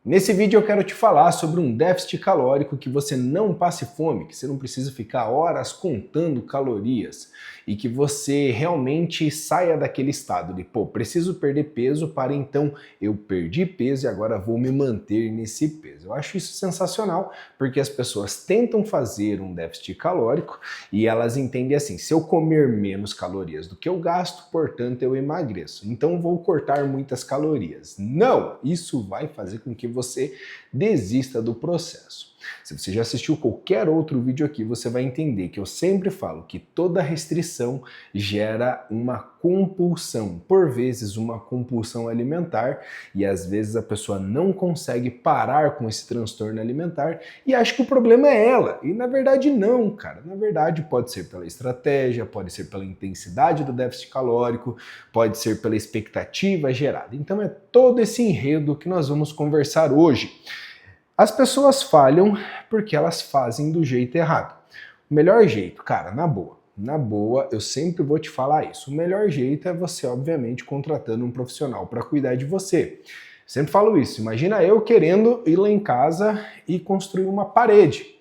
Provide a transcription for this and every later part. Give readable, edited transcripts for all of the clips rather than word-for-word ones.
Nesse vídeo eu quero te falar sobre um déficit calórico que você não passe fome, que você não precisa ficar horas contando calorias e que você realmente saia daquele estado de, pô, preciso perder peso para então eu perdi peso e agora vou me manter nesse peso. Eu acho isso sensacional porque as pessoas tentam fazer um déficit calórico e elas entendem assim, se eu comer menos calorias do que eu gasto, portanto eu emagreço, então vou cortar muitas calorias. Não, isso vai fazer com que você desista do processo. Se você já assistiu qualquer outro vídeo aqui, você vai entender que eu sempre falo que toda restrição gera uma compulsão, por vezes uma compulsão alimentar, e às vezes a pessoa não consegue parar com esse transtorno alimentar e acha que o problema é ela. E na verdade não, cara. Na verdade pode ser pela estratégia, pode ser pela intensidade do déficit calórico, pode ser pela expectativa gerada. Então é todo esse enredo que nós vamos conversar hoje. As pessoas falham porque elas fazem do jeito errado. O melhor jeito, cara, na boa, eu sempre vou te falar isso. O melhor jeito é você, obviamente, contratando um profissional para cuidar de você. Sempre falo isso. Imagina eu querendo ir lá em casa e construir uma parede.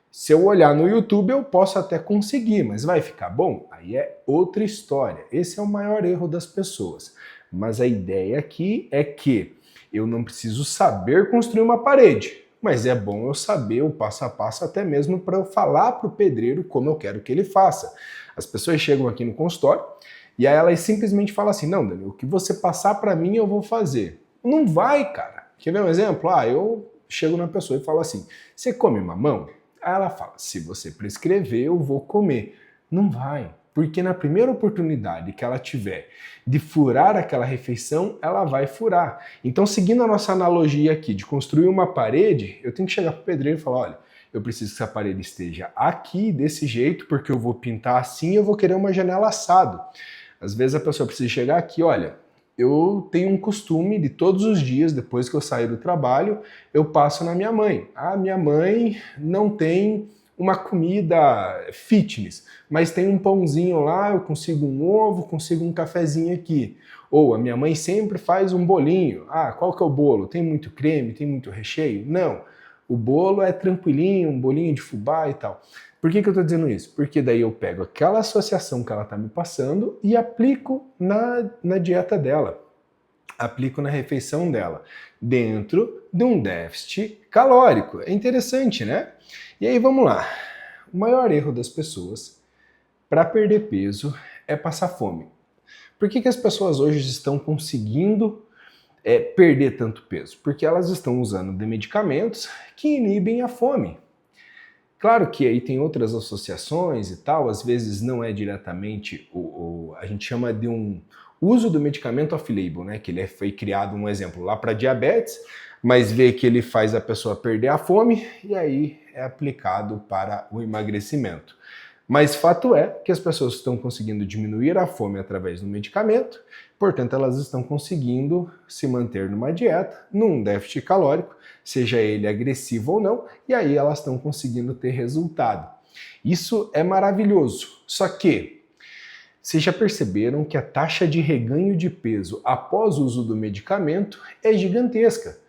Se eu olhar no YouTube, eu posso até conseguir, mas vai ficar bom? Aí é outra história. Esse é o maior erro das pessoas. Mas a ideia aqui é que eu não preciso saber construir uma parede. Mas é bom eu saber o passo a passo até mesmo para eu falar para o pedreiro como eu quero que ele faça. As pessoas chegam aqui no consultório e aí elas simplesmente falam assim, não, Daniel, o que você passar para mim eu vou fazer. Não vai, cara. Quer ver um exemplo? Eu chego na pessoa e falo assim, você come mamão? Aí ela fala, se você prescrever eu vou comer. Não vai. Porque na primeira oportunidade que ela tiver de furar aquela refeição, ela vai furar. Então, seguindo a nossa analogia aqui de construir uma parede, eu tenho que chegar para o pedreiro e falar, olha, eu preciso que essa parede esteja aqui, desse jeito, porque eu vou pintar assim e eu vou querer uma janela assado. Às vezes a pessoa precisa chegar aqui, olha, eu tenho um costume de todos os dias, depois que eu saio do trabalho, eu passo na minha mãe. Ah, minha mãe não tem uma comida fitness, mas tem um pãozinho lá, eu consigo um ovo, consigo um cafezinho aqui. Ou a minha mãe sempre faz um bolinho. Ah, qual que é o bolo? Tem muito creme, tem muito recheio? Não, o bolo é tranquilinho, um bolinho de fubá e tal. Por que eu estou dizendo isso? Porque daí eu pego aquela associação que ela está me passando e aplico na dieta dela. Aplico na refeição dela, dentro de um déficit calórico. É interessante, né? E aí vamos lá. O maior erro das pessoas para perder peso é passar fome. Por que as pessoas hoje estão conseguindo perder tanto peso? Porque elas estão usando de medicamentos que inibem a fome. Claro que aí tem outras associações e tal, às vezes não é diretamente a gente chama de um uso do medicamento off-label, né? Que ele foi criado, um exemplo, lá para diabetes, mas vê que ele faz a pessoa perder a fome e aí é aplicado para o emagrecimento. Mas fato é que as pessoas estão conseguindo diminuir a fome através do medicamento, portanto elas estão conseguindo se manter numa dieta, num déficit calórico, seja ele agressivo ou não, e aí elas estão conseguindo ter resultado. Isso é maravilhoso, só que vocês já perceberam que a taxa de reganho de peso após o uso do medicamento é gigantesca.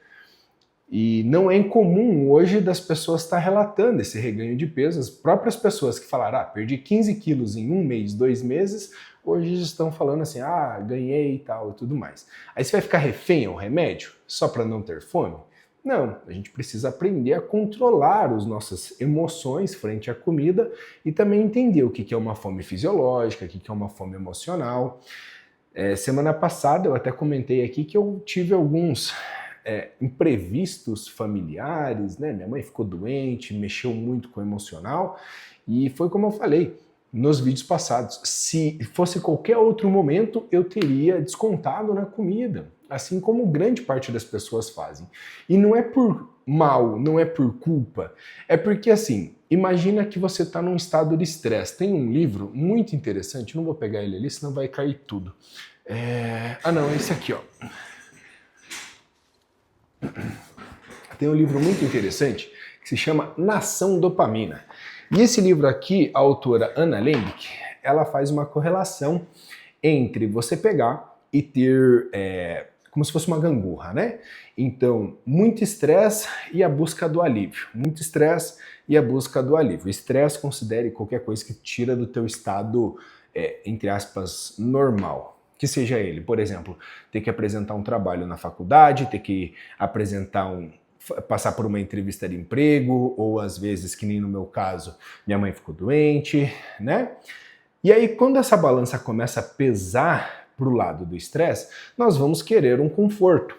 E não é incomum hoje das pessoas estar relatando esse reganho de peso. As próprias pessoas que falaram, perdi 15 quilos em 1 mês, 2 meses, hoje estão falando assim, ganhei e tal e tudo mais. Aí você vai ficar refém ao remédio só para não ter fome? Não, a gente precisa aprender a controlar as nossas emoções frente à comida e também entender o que é uma fome fisiológica, o que é uma fome emocional. Semana passada eu até comentei aqui que eu tive alguns imprevistos familiares, né? Minha mãe ficou doente, mexeu muito com o emocional e foi como eu falei nos vídeos passados, se fosse qualquer outro momento eu teria descontado na comida, assim como grande parte das pessoas fazem. E não é por mal, não é por culpa, é porque assim, imagina que você está num estado de estresse. Tem um livro muito interessante, não vou pegar ele ali, senão vai cair tudo. Não, é esse aqui, ó. Tem um livro muito interessante que se chama Nação Dopamina. E esse livro aqui, a autora Anna Lembke, ela faz uma correlação entre você pegar e ter como se fosse uma gangorra, né? Então, muito estresse e a busca do alívio. Muito estresse e a busca do alívio. Estresse, considere qualquer coisa que tira do teu estado, entre aspas, normal. Que seja ele, por exemplo, ter que apresentar um trabalho na faculdade, ter que passar por uma entrevista de emprego, ou às vezes, que nem no meu caso, minha mãe ficou doente, né? E aí, quando essa balança começa a pesar para o lado do estresse, nós vamos querer um conforto.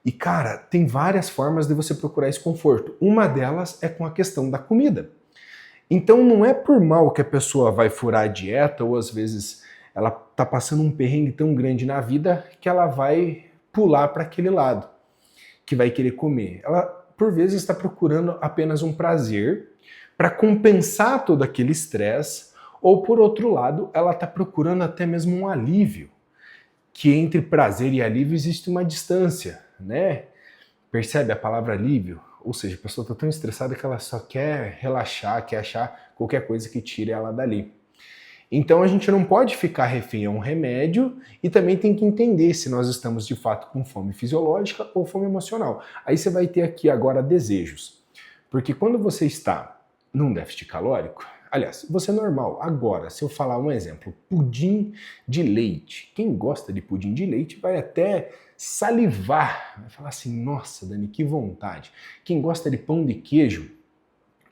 E cara, tem várias formas de você procurar esse conforto. Uma delas é com a questão da comida. Então não é por mal que a pessoa vai furar a dieta, ou às vezes ela tá passando um perrengue tão grande na vida que ela vai pular para aquele lado, que vai querer comer. Ela, por vezes, está procurando apenas um prazer para compensar todo aquele estresse, ou por outro lado, ela está procurando até mesmo um alívio, que entre prazer e alívio existe uma distância, né? Percebe a palavra alívio? Ou seja, a pessoa está tão estressada que ela só quer relaxar, quer achar qualquer coisa que tire ela dali. Então a gente não pode ficar refém a um remédio e também tem que entender se nós estamos de fato com fome fisiológica ou fome emocional. Aí você vai ter aqui agora desejos. Porque quando você está num déficit calórico, aliás, você é normal. Agora, se eu falar um exemplo, pudim de leite. Quem gosta de pudim de leite vai até salivar, vai falar assim, nossa, Dani, que vontade. Quem gosta de pão de queijo,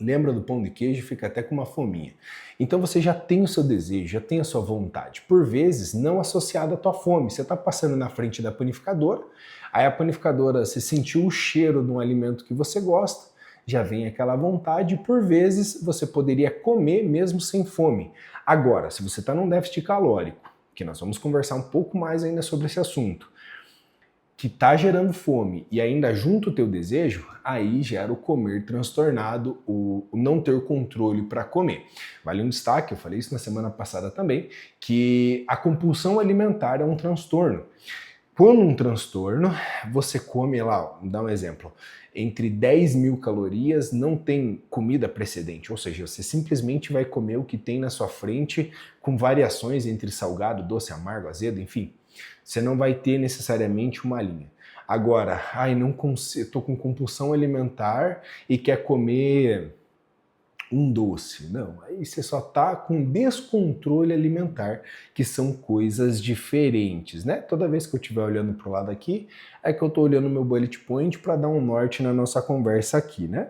lembra do pão de queijo e fica até com uma fominha. Então você já tem o seu desejo, já tem a sua vontade. Por vezes, não associada à tua fome. Você está passando na frente da panificadora, aí a panificadora, você sentiu o cheiro de um alimento que você gosta, já vem aquela vontade, e por vezes você poderia comer mesmo sem fome. Agora, se você está num déficit calórico, que nós vamos conversar um pouco mais ainda sobre esse assunto, que está gerando fome e ainda junto o teu desejo, aí gera o comer transtornado, o não ter controle para comer. Vale um destaque, eu falei isso na semana passada também, que a compulsão alimentar é um transtorno. Quando um transtorno, você come lá, vou dar um exemplo, entre 10.000 calorias, não tem comida precedente, ou seja, você simplesmente vai comer o que tem na sua frente, com variações entre salgado, doce, amargo, azedo, enfim. Você não vai ter necessariamente uma linha. Agora, não consigo, estou com compulsão alimentar e quer comer um doce. Não, aí você só está com descontrole alimentar, que são coisas diferentes, né? Toda vez que eu estiver olhando para o lado aqui, é que eu estou olhando o meu bullet point para dar um norte na nossa conversa aqui, né?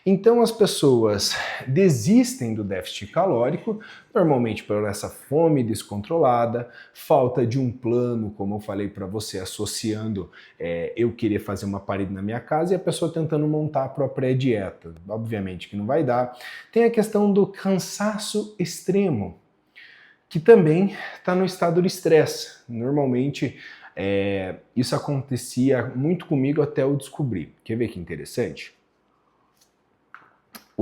Então as pessoas desistem do déficit calórico, normalmente por essa fome descontrolada, falta de um plano, como eu falei para você, associando eu querer fazer uma parede na minha casa e a pessoa tentando montar a própria dieta. Obviamente que não vai dar. Tem a questão do cansaço extremo, que também está no estado de estresse. Normalmente isso acontecia muito comigo até eu descobrir. Quer ver que interessante?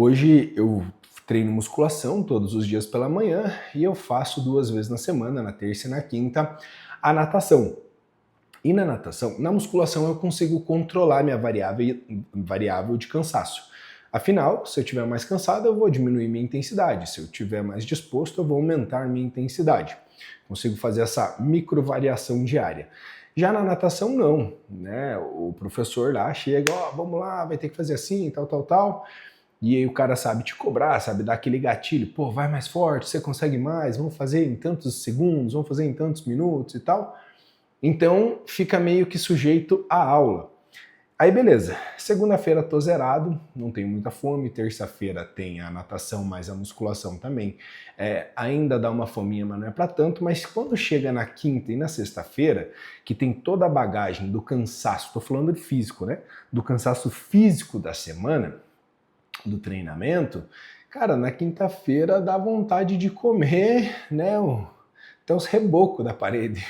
Hoje eu treino musculação todos os dias pela manhã e eu faço 2 vezes na semana, na terça e na quinta, a natação. E na natação, na musculação eu consigo controlar minha variável de cansaço. Afinal, se eu estiver mais cansado, eu vou diminuir minha intensidade. Se eu estiver mais disposto, eu vou aumentar minha intensidade. Consigo fazer essa microvariação diária. Já na natação, não, né? O professor lá chega, vamos lá, vai ter que fazer assim, tal. E aí o cara sabe te cobrar, sabe dar aquele gatilho, pô, vai mais forte, você consegue mais, vamos fazer em tantos segundos, vamos fazer em tantos minutos e tal. Então fica meio que sujeito à aula. Aí beleza, segunda-feira tô zerado, não tenho muita fome, terça-feira tem a natação mais a musculação também. Ainda dá uma fominha, mas não é pra tanto, mas quando chega na quinta e na sexta-feira, que tem toda a bagagem do cansaço, tô falando de físico, né? Do cansaço físico da semana, do treinamento, cara, na quinta-feira dá vontade de comer, né, até os rebocos da parede,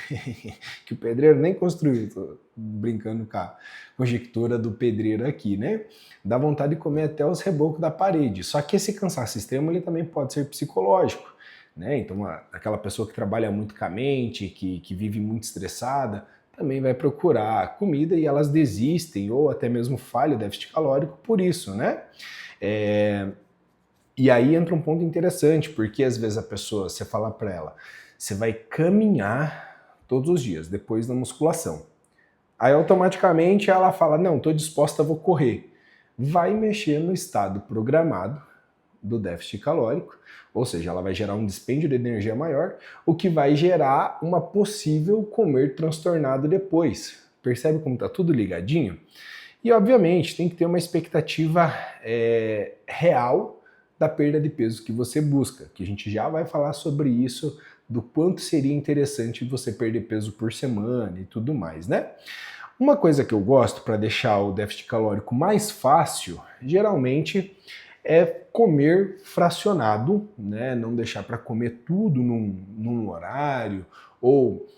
que o pedreiro nem construiu, tô brincando com a conjectura do pedreiro aqui, né? Dá vontade de comer até os rebocos da parede. Só que esse cansaço extremo, ele também pode ser psicológico, né? Então, aquela pessoa que trabalha muito com a mente, que vive muito estressada, também vai procurar comida e elas desistem ou até mesmo falham o déficit calórico por isso, né? E aí entra um ponto interessante, porque às vezes a pessoa, você fala para ela, você vai caminhar todos os dias, depois da musculação. Aí automaticamente ela fala, não, estou disposta, vou correr. Vai mexer no estado programado do déficit calórico, ou seja, ela vai gerar um dispêndio de energia maior, o que vai gerar uma possível comer transtornado depois. Percebe como está tudo ligadinho? E obviamente tem que ter uma expectativa real da perda de peso que você busca, que a gente já vai falar sobre isso, do quanto seria interessante você perder peso por semana e tudo mais, né? Uma coisa que eu gosto para deixar o déficit calórico mais fácil, geralmente, é comer fracionado, né? Não deixar para comer tudo num horário, ou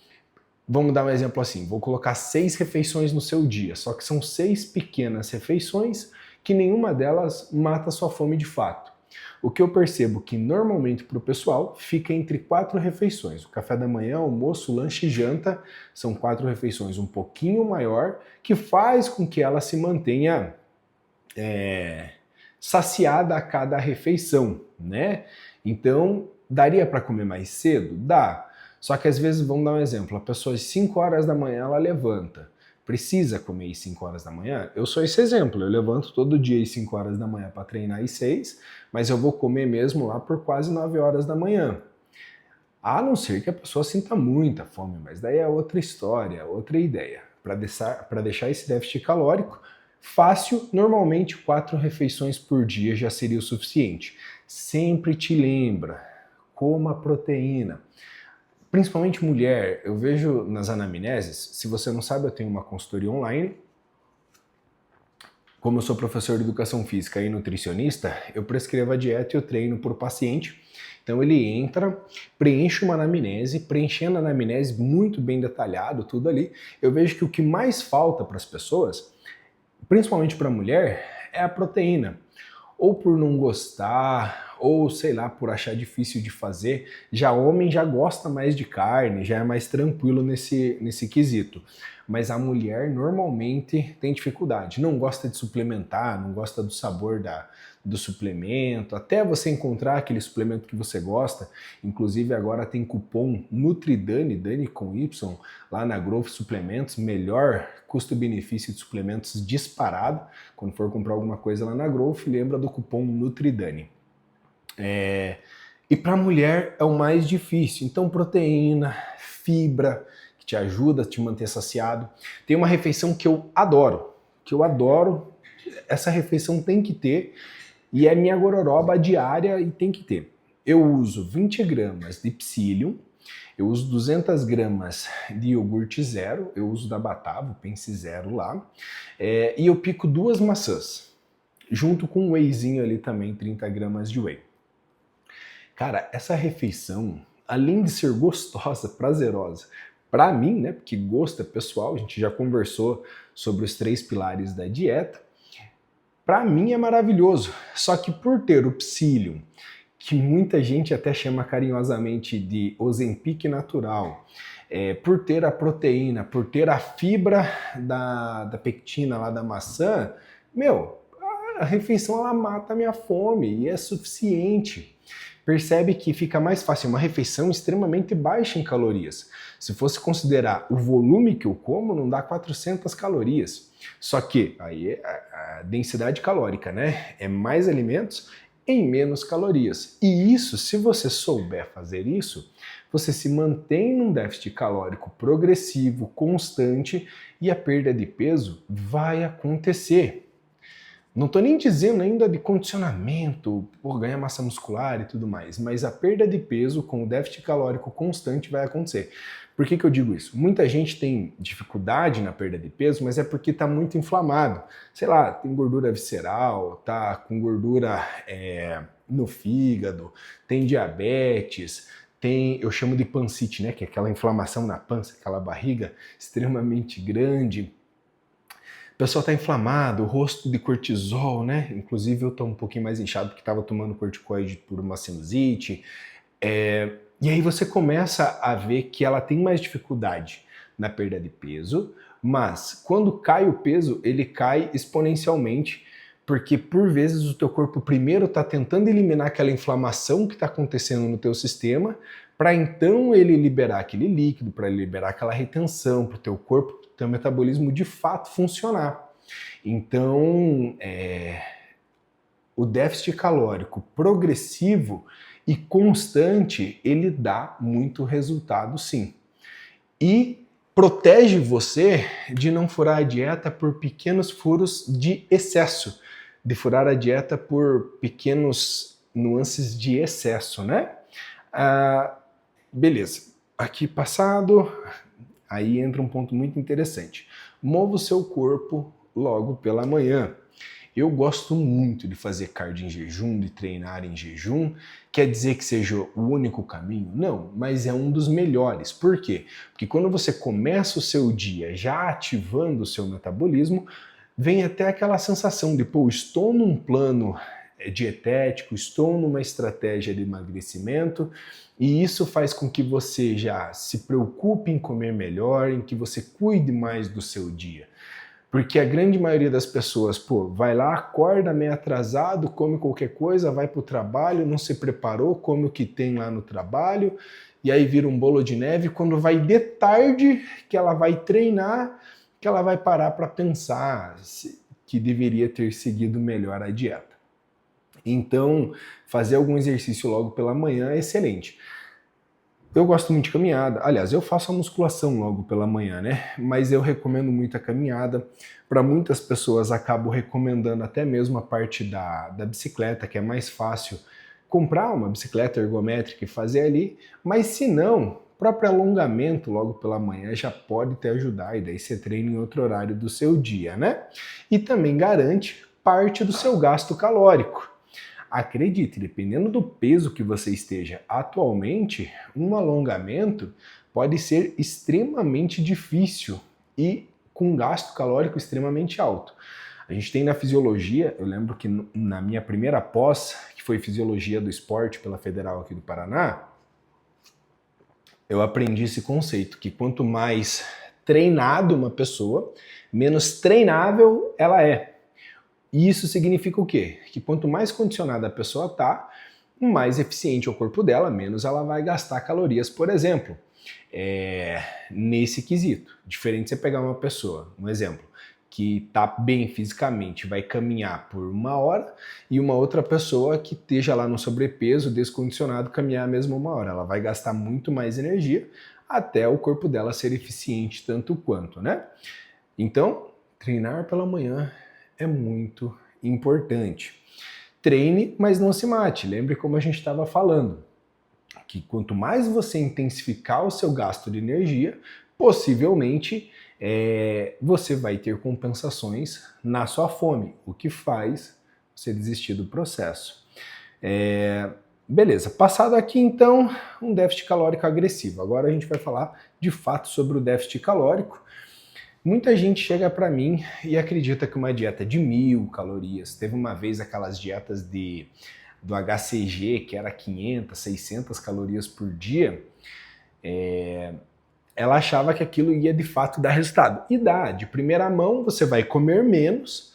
vamos dar um exemplo assim, vou colocar 6 refeições no seu dia, só que são 6 pequenas refeições que nenhuma delas mata sua fome de fato. O que eu percebo que normalmente para o pessoal fica entre 4 refeições. O café da manhã, almoço, lanche e janta são 4 refeições um pouquinho maior, que faz com que ela se mantenha saciada a cada refeição, né? Então, daria para comer mais cedo? Dá. Só que às vezes, vamos dar um exemplo, a pessoa às 5 horas da manhã ela levanta. Precisa comer às 5 horas da manhã? Eu sou esse exemplo, eu levanto todo dia às 5 horas da manhã para treinar às 6, mas eu vou comer mesmo lá por quase 9 horas da manhã. A não ser que a pessoa sinta muita fome, mas daí é outra história, outra ideia. Para deixar esse déficit calórico fácil, normalmente 4 refeições por dia já seria o suficiente. Sempre te lembra, coma proteína. Principalmente mulher, eu vejo nas anamneses, se você não sabe, eu tenho uma consultoria online. Como eu sou professor de educação física e nutricionista, eu prescrevo a dieta e o treino por paciente. Então ele entra, preenche uma anamnese, preenchendo a anamnese muito bem detalhado, tudo ali. Eu vejo que o que mais falta para as pessoas, principalmente para a mulher, é a proteína. Ou por não gostar, ou sei lá, por achar difícil de fazer. Já homem já gosta mais de carne, já é mais tranquilo nesse quesito. Mas a mulher normalmente tem dificuldade, não gosta de suplementar, não gosta do sabor do suplemento, até você encontrar aquele suplemento que você gosta. Inclusive agora tem cupom NutriDani, Dani com Y, lá na Growth Suplementos, melhor custo-benefício de suplementos disparado. Quando for comprar alguma coisa lá na Growth, lembra do cupom NutriDani. E para a mulher é o mais difícil, então proteína, fibra, que te ajuda a te manter saciado. Tem uma refeição que eu adoro, essa refeição tem que ter, e é minha gororoba diária e tem que ter. Eu uso 20 gramas de psyllium, eu uso 200 gramas de iogurte zero, eu uso da Batavo, Pense Zero lá, e eu pico 2 maçãs, junto com um wheyzinho ali também, 30 gramas de whey. Cara, essa refeição, além de ser gostosa, prazerosa, para mim, né, porque gosto é pessoal, a gente já conversou sobre os 3 pilares da dieta, para mim é maravilhoso. Só que por ter o psyllium, que muita gente até chama carinhosamente de Ozempic natural, por ter a proteína, por ter a fibra da pectina lá da maçã, a refeição ela mata a minha fome e é suficiente. Percebe que fica mais fácil, uma refeição extremamente baixa em calorias. Se fosse considerar o volume que eu como, não dá 400 calorias. Só que aí é a densidade calórica, né? É mais alimentos em menos calorias. E isso, se você souber fazer isso, você se mantém num déficit calórico progressivo, constante, e a perda de peso vai acontecer. Não estou nem dizendo ainda de condicionamento, por ganhar massa muscular e tudo mais, mas a perda de peso com o déficit calórico constante vai acontecer. Por que eu digo isso? Muita gente tem dificuldade na perda de peso, mas é porque está muito inflamado. Sei lá, tem gordura visceral, tá com gordura no fígado, tem diabetes, eu chamo de pancite, né? Que é aquela inflamação na pança, aquela barriga extremamente grande. O pessoal está inflamado, o rosto de cortisol, né? Inclusive eu estou um pouquinho mais inchado porque estava tomando corticoide por uma sinusite. E aí você começa a ver que ela tem mais dificuldade na perda de peso, mas quando cai o peso, ele cai exponencialmente, porque por vezes o teu corpo primeiro está tentando eliminar aquela inflamação que está acontecendo no teu sistema, para então ele liberar aquele líquido, para ele liberar aquela retenção, para o teu corpo, para o teu metabolismo de fato funcionar. Então, o déficit calórico progressivo e constante, ele dá muito resultado sim. E protege você de não furar a dieta por pequenos furos de excesso, de furar a dieta por pequenos nuances de excesso, né? Beleza, aqui passado, aí entra um ponto muito interessante. Mova o seu corpo logo pela manhã. Eu gosto muito de fazer cardio em jejum, de treinar em jejum. Quer dizer que seja o único caminho? Não, mas é um dos melhores. Por quê? Porque quando você começa o seu dia já ativando o seu metabolismo, vem até aquela sensação de, pô, estou num plano dietético, estou numa estratégia de emagrecimento, e isso faz com que você já se preocupe em comer melhor, em que você cuide mais do seu dia. Porque a grande maioria das pessoas, pô, vai lá, acorda meio atrasado, come qualquer coisa, vai pro trabalho, não se preparou, come o que tem lá no trabalho, e aí vira um bolo de neve. Quando vai de tarde, que ela vai treinar, que ela vai parar para pensar que deveria ter seguido melhor a dieta. Então, fazer algum exercício logo pela manhã é excelente. Eu gosto muito de caminhada. Aliás, eu faço a musculação logo pela manhã, né? Mas eu recomendo muito a caminhada. Para muitas pessoas, acabo recomendando até mesmo a parte da bicicleta, que é mais fácil comprar uma bicicleta ergométrica e fazer ali. Mas se não, o próprio alongamento logo pela manhã já pode te ajudar. E daí você treina em outro horário do seu dia, né? E também garante parte do seu gasto calórico. Acredite, dependendo do peso que você esteja atualmente, um alongamento pode ser extremamente difícil e com gasto calórico extremamente alto. A gente tem na fisiologia, eu lembro que na minha primeira pós, que foi Fisiologia do Esporte pela Federal aqui do Paraná, eu aprendi esse conceito, que quanto mais treinado uma pessoa, menos treinável ela é. E isso significa o quê? Que quanto mais condicionada a pessoa está, mais eficiente é o corpo dela, menos ela vai gastar calorias, por exemplo. Nesse quesito. Diferente de você pegar uma pessoa, um exemplo, que está bem fisicamente, vai caminhar por 1 hora, e uma outra pessoa que esteja lá no sobrepeso, descondicionado, caminhar a mesma 1 hora. Ela vai gastar muito mais energia até o corpo dela ser eficiente tanto quanto, né? Então, treinar pela manhã é muito importante. Treine, mas não se mate. Lembre como a gente estava falando, que quanto mais você intensificar o seu gasto de energia, possivelmente você vai ter compensações na sua fome, o que faz você desistir do processo. Beleza, passado aqui então um déficit calórico agressivo. Agora a gente vai falar de fato sobre o déficit calórico. Muita gente chega para mim e acredita que uma dieta de 1000 calorias, teve uma vez aquelas dietas do HCG, que era 500, 600 calorias por dia, ela achava que aquilo ia de fato dar resultado. E dá, de primeira mão você vai comer menos,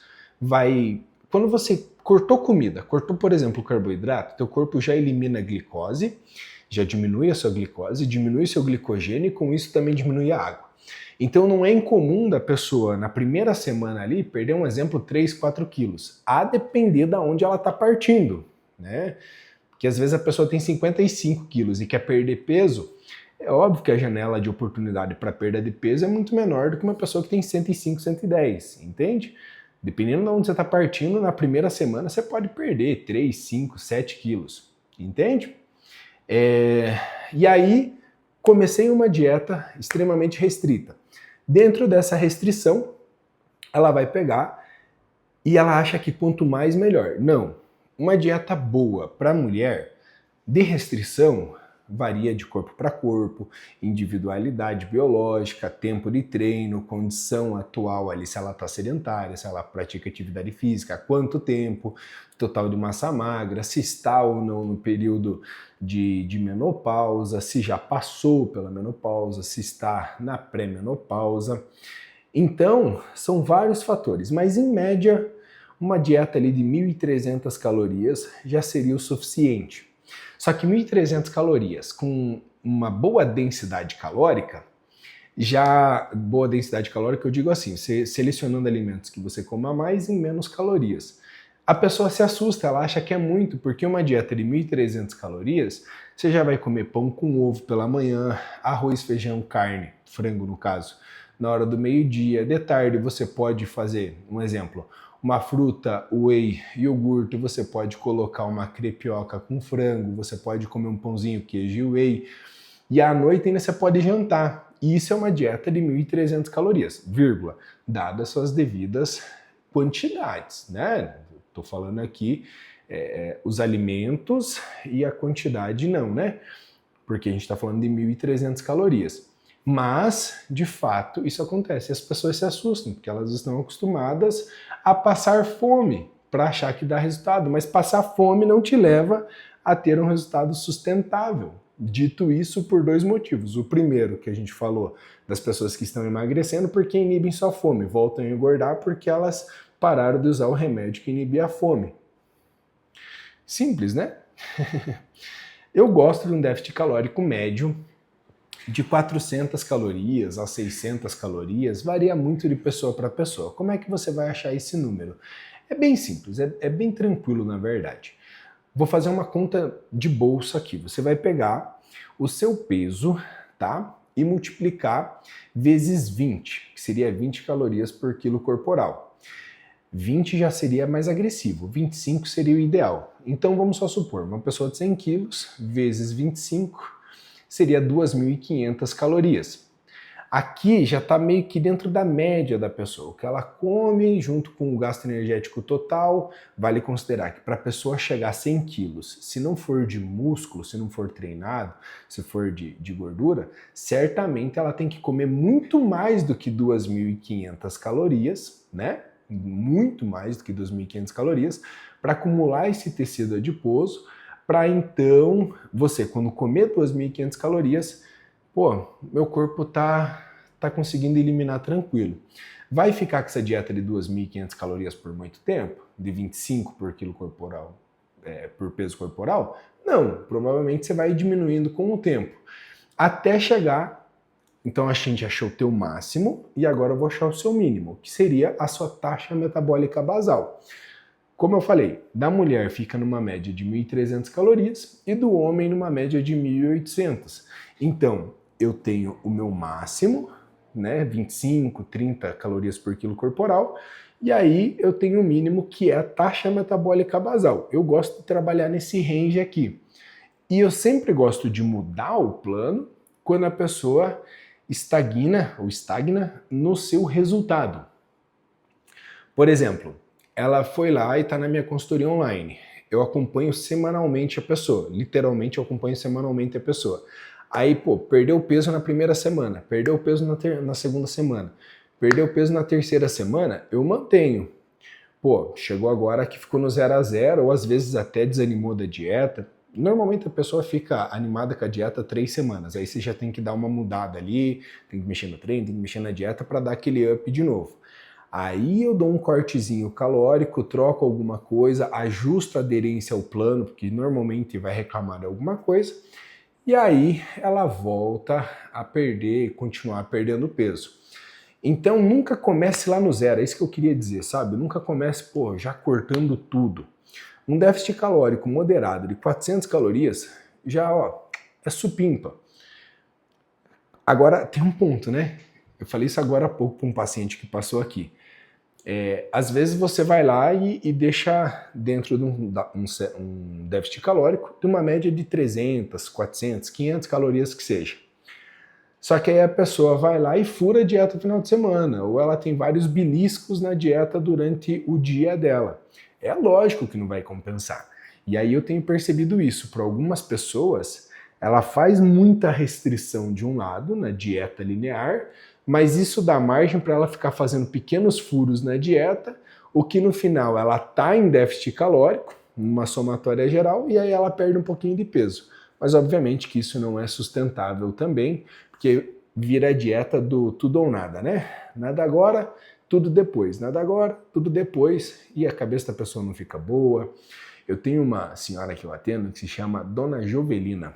quando você cortou comida, cortou por exemplo o carboidrato, teu corpo já elimina a glicose, já diminui a sua glicose, diminui seu glicogênio e com isso também diminui a água. Então não é incomum da pessoa, na primeira semana ali, perder um exemplo 3, 4 quilos, a depender de onde ela está partindo, né? Porque às vezes a pessoa tem 55 quilos e quer perder peso, é óbvio que a janela de oportunidade para perda de peso é muito menor do que uma pessoa que tem 105, 110, entende? Dependendo de onde você está partindo, na primeira semana você pode perder 3, 5, 7 quilos, entende? E aí, comecei uma dieta extremamente restrita. Dentro dessa restrição, ela vai pegar e ela acha que quanto mais melhor. Não. Uma dieta boa para mulher de restrição varia de corpo para corpo, individualidade biológica, tempo de treino, condição atual ali, se ela está sedentária, se ela pratica atividade física, quanto tempo, total de massa magra, se está ou não no período de menopausa, se já passou pela menopausa, se está na pré-menopausa. Então, são vários fatores, mas em média, uma dieta ali de 1.300 calorias já seria o suficiente. Só que 1.300 calorias com uma boa densidade calórica, já boa densidade calórica eu digo assim, você selecionando alimentos que você coma mais em menos calorias. A pessoa se assusta, ela acha que é muito, porque uma dieta de 1.300 calorias, você já vai comer pão com ovo pela manhã, arroz, feijão, carne, frango no caso, na hora do meio-dia. De tarde você pode fazer, um exemplo, uma fruta, whey, iogurte, você pode colocar uma crepioca com frango, você pode comer um pãozinho, queijo e whey, e à noite ainda você pode jantar. E isso é uma dieta de 1.300 calorias, vírgula, dadas suas devidas quantidades, né? Estou falando aqui os alimentos e a quantidade não, né? Porque a gente está falando de 1.300 calorias. Mas, de fato, isso acontece. As pessoas se assustam, porque elas estão acostumadas a passar fome para achar que dá resultado. Mas passar fome não te leva a ter um resultado sustentável. Dito isso por dois motivos. O primeiro, que a gente falou, das pessoas que estão emagrecendo porque inibem sua fome, voltam a engordar porque elas pararam de usar o remédio que inibia a fome. Simples, né? Eu gosto de um déficit calórico médio de 400 calorias a 600 calorias, varia muito de pessoa para pessoa. Como é que você vai achar esse número? É bem simples, é bem tranquilo na verdade. Vou fazer uma conta de bolsa aqui. Você vai pegar o seu peso, tá? E multiplicar vezes 20, que seria 20 calorias por quilo corporal. 20 já seria mais agressivo, 25 seria o ideal. Então vamos só supor, uma pessoa de 100 quilos vezes 25 seria 2.500 calorias. Aqui já está meio que dentro da média da pessoa. O que ela come junto com o gasto energético total, vale considerar que para a pessoa chegar a 100 quilos, se não for de músculo, se não for treinado, se for de gordura, certamente ela tem que comer muito mais do que 2.500 calorias, né? Muito mais do que 2.500 calorias, para acumular esse tecido adiposo, para então você, quando comer 2.500 calorias, pô, meu corpo tá conseguindo eliminar tranquilo. Vai ficar com essa dieta de 2.500 calorias por muito tempo? De 25 por quilo corporal, por peso corporal? Não, provavelmente você vai diminuindo com o tempo. Até chegar, então a gente achou o teu máximo e agora eu vou achar o seu mínimo, que seria a sua taxa metabólica basal. Como eu falei, da mulher fica numa média de 1.300 calorias e do homem numa média de 1.800. Então, eu tenho o meu máximo, né, 25, 30 calorias por quilo corporal, e aí eu tenho o mínimo, que é a taxa metabólica basal. Eu gosto de trabalhar nesse range aqui. E eu sempre gosto de mudar o plano quando a pessoa estagna no seu resultado. Por exemplo, ela foi lá e está na minha consultoria online. Eu acompanho semanalmente a pessoa, literalmente eu acompanho semanalmente a pessoa. Aí, pô, perdeu peso na primeira semana, perdeu peso na segunda semana, perdeu peso na terceira semana, eu mantenho. Pô, chegou agora que ficou no 0 a 0, ou às vezes até desanimou da dieta. Normalmente a pessoa fica animada com a dieta 3 semanas, aí você já tem que dar uma mudada ali, tem que mexer no treino, tem que mexer na dieta para dar aquele up de novo. Aí eu dou um cortezinho calórico, troco alguma coisa, ajusto a aderência ao plano, porque normalmente vai reclamar de alguma coisa, e aí ela volta a perder, continuar perdendo peso. Então nunca comece lá no zero, é isso que eu queria dizer, sabe? Nunca comece, pô, já cortando tudo. Um déficit calórico moderado de 400 calorias, já, ó, é supimpa. Agora tem um ponto, né? Eu falei isso agora há pouco para um paciente que passou aqui. Às vezes você vai lá e deixa dentro de um déficit calórico de uma média de 300, 400, 500 calorias que seja. Só que aí a pessoa vai lá e fura a dieta no final de semana, ou ela tem vários beliscos na dieta durante o dia dela. É lógico que não vai compensar. E aí eu tenho percebido isso. Para algumas pessoas, ela faz muita restrição de um lado, na dieta linear, mas isso dá margem para ela ficar fazendo pequenos furos na dieta, o que no final ela está em déficit calórico, numa somatória geral, e aí ela perde um pouquinho de peso. Mas obviamente que isso não é sustentável também, porque vira a dieta do tudo ou nada, né? Nada agora, tudo depois. Nada agora, tudo depois, e a cabeça da pessoa não fica boa. Eu tenho uma senhora que eu atendo que se chama Dona Jovelina.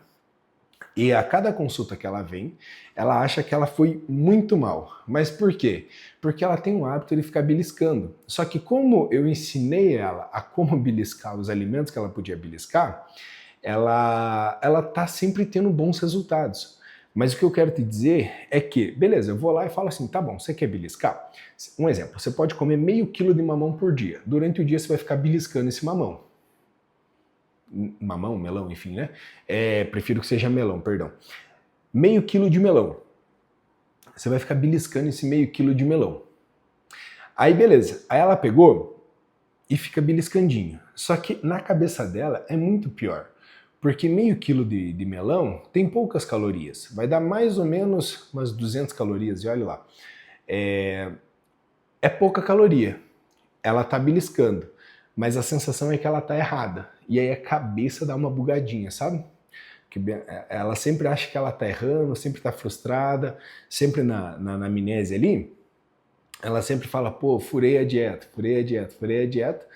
E a cada consulta que ela vem, ela acha que ela foi muito mal. Mas por quê? Porque ela tem o hábito de ficar beliscando. Só que como eu ensinei ela a como beliscar os alimentos que ela podia beliscar, ela tá sempre tendo bons resultados. Mas o que eu quero te dizer é que, beleza, eu vou lá e falo assim, tá bom, você quer beliscar? Um exemplo, você pode comer meio quilo de mamão por dia. Durante o dia você vai ficar beliscando esse mamão. Mamão, melão, enfim, né? Prefiro que seja melão, perdão. Meio quilo de melão. Você vai ficar beliscando esse meio quilo de melão. Aí beleza, aí ela pegou e fica beliscandinho. Só que na cabeça dela é muito pior. Porque meio quilo de melão tem poucas calorias. Vai dar mais ou menos umas 200 calorias, e olha lá. É pouca caloria. Ela tá beliscando. Mas a sensação é que ela tá errada. E aí a cabeça dá uma bugadinha, sabe? Que ela sempre acha que ela tá errando, sempre tá frustrada, sempre na amnésia ali, ela sempre fala, pô, furei a dieta, furei a dieta, furei a dieta,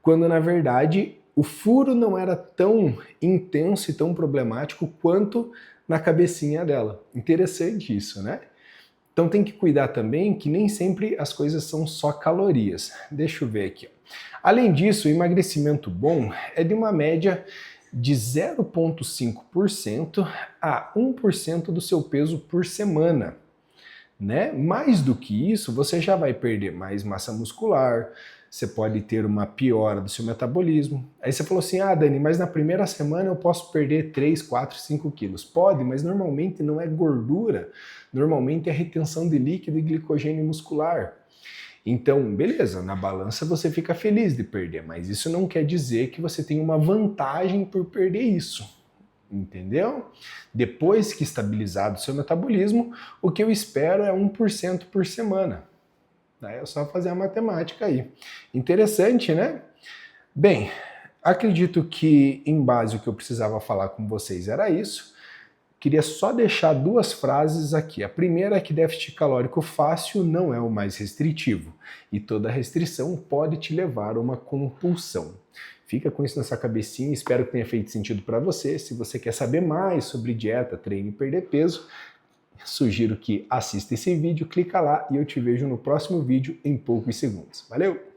quando na verdade o furo não era tão intenso e tão problemático quanto na cabecinha dela. Interessante isso, né? Então tem que cuidar também que nem sempre as coisas são só calorias. Deixa eu ver aqui. Além disso, o emagrecimento bom é de uma média de 0,5% a 1% do seu peso por semana. Né? Mais do que isso, você já vai perder mais massa muscular, você pode ter uma piora do seu metabolismo. Aí você falou assim, Dani, mas na primeira semana eu posso perder 3, 4, 5 quilos. Pode, mas normalmente não é gordura, normalmente é retenção de líquido e glicogênio muscular. Então, beleza, na balança você fica feliz de perder, mas isso não quer dizer que você tem uma vantagem por perder isso. Entendeu? Depois que estabilizado o seu metabolismo, o que eu espero é 1% por semana. Daí é só fazer a matemática aí. Interessante, né? Bem, acredito que em base o que eu precisava falar com vocês era isso. Queria só deixar duas frases aqui. A primeira é que déficit calórico fácil não é o mais restritivo e toda restrição pode te levar a uma compulsão. Fica com isso na sua cabecinha, espero que tenha feito sentido para você. Se você quer saber mais sobre dieta, treino e perder peso, sugiro que assista esse vídeo, clica lá e eu te vejo no próximo vídeo em poucos segundos. Valeu!